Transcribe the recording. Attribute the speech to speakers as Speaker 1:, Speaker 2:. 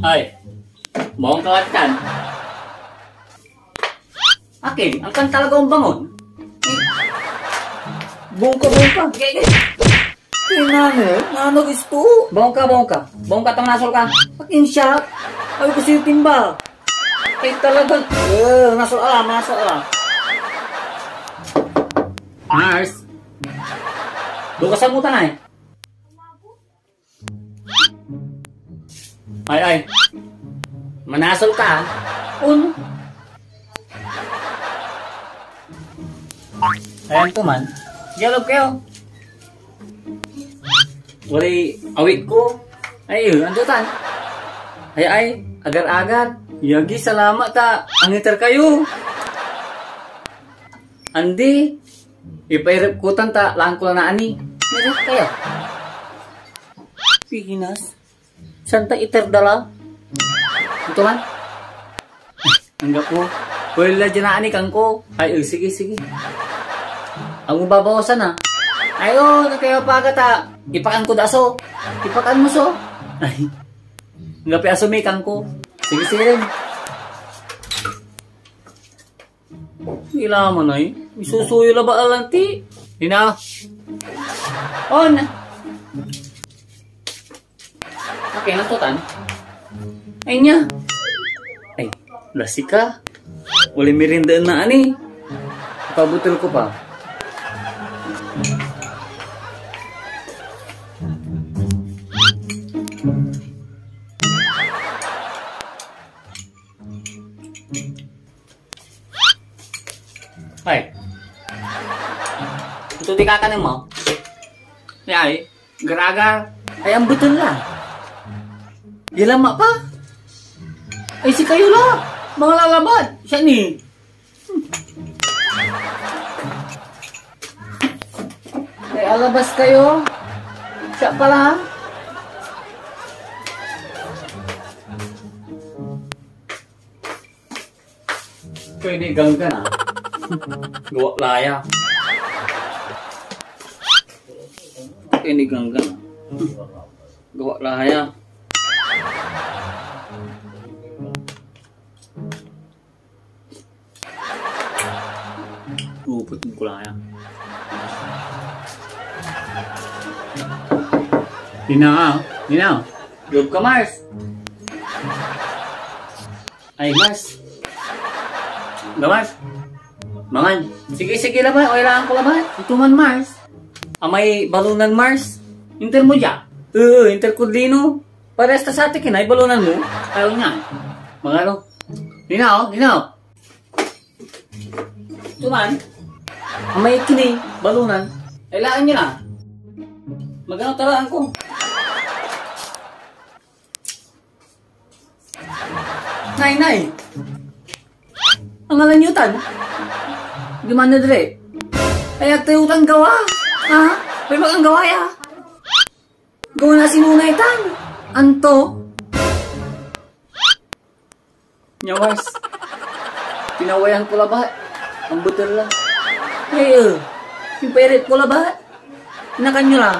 Speaker 1: Ay, mau kawat kan? Akin, ang kan talaga ang bangon.
Speaker 2: Bongka. Nano gusto.
Speaker 1: Bongka. Bongka tang nasol ka.
Speaker 2: Akin siya. Ay ko siya timba.
Speaker 1: Ay talagang, nasol ala. Mars. Doon ka sa mutan ay. Ay. Manasol ka. Un. Ayan ko man. Dialog kayo. Wari awit ko. Ay, andutan. Ay, agar-agar. Yagi, salamat ta. Angiter kayo. Andi. Ipairip kutan ta. Lang ko na ani. Meron kayo.
Speaker 2: Pinas.
Speaker 1: Santa iter dala. Ito man. Anggap ko. Wala dyan na ani kang ko. Ay, sige. Ang babawasan na. Ayo, nakayo pa ta. Ipakan ko daso. Ipakan mo so. Ay. Ngapi aso may kang ko. Sige. Ila man ay. Isusuyo la ba alanti? Hina. On. Okay, natutan. Ay niya. Ay, lasika. Wala merinda na ani. Pabutil ko pa. Ay. Ito di kakanin mo. Ay, garagar.
Speaker 2: Ay, ang betul lah.
Speaker 1: Lama pa. Ay, si kayo la. Mga lalabad. Siya ni. Ay, alabas kayo. Siya pala. Pwede ganggan ah. Gawa laya. Pwede ganggan ah. Gawa laya. Putin ko lang yan. Nina. Job ka, Mars. Ay, Mars. Mars. Mangan. Sige laban. O, ilangan ko laban. Ito man, Mars. May balunan, Mars. Inter mo dyan. Inter ko dino. Paresta sa atin, kinay balunan mo. Ayaw niya. Mga ano. Nina. Ito man. May kini, balunan. Kailangan nyo na. Magano talaan ko. Nay. Ang alanyutan. Di man na dire. Ay, tayo utang gawa. Ha? May magang gawa ya. Gawa na sinunay tan. Anto. Nyawas. Tinawayan ko labat. Ang butil lang. Hey, yung peret ko labat. Nakan nyo lang.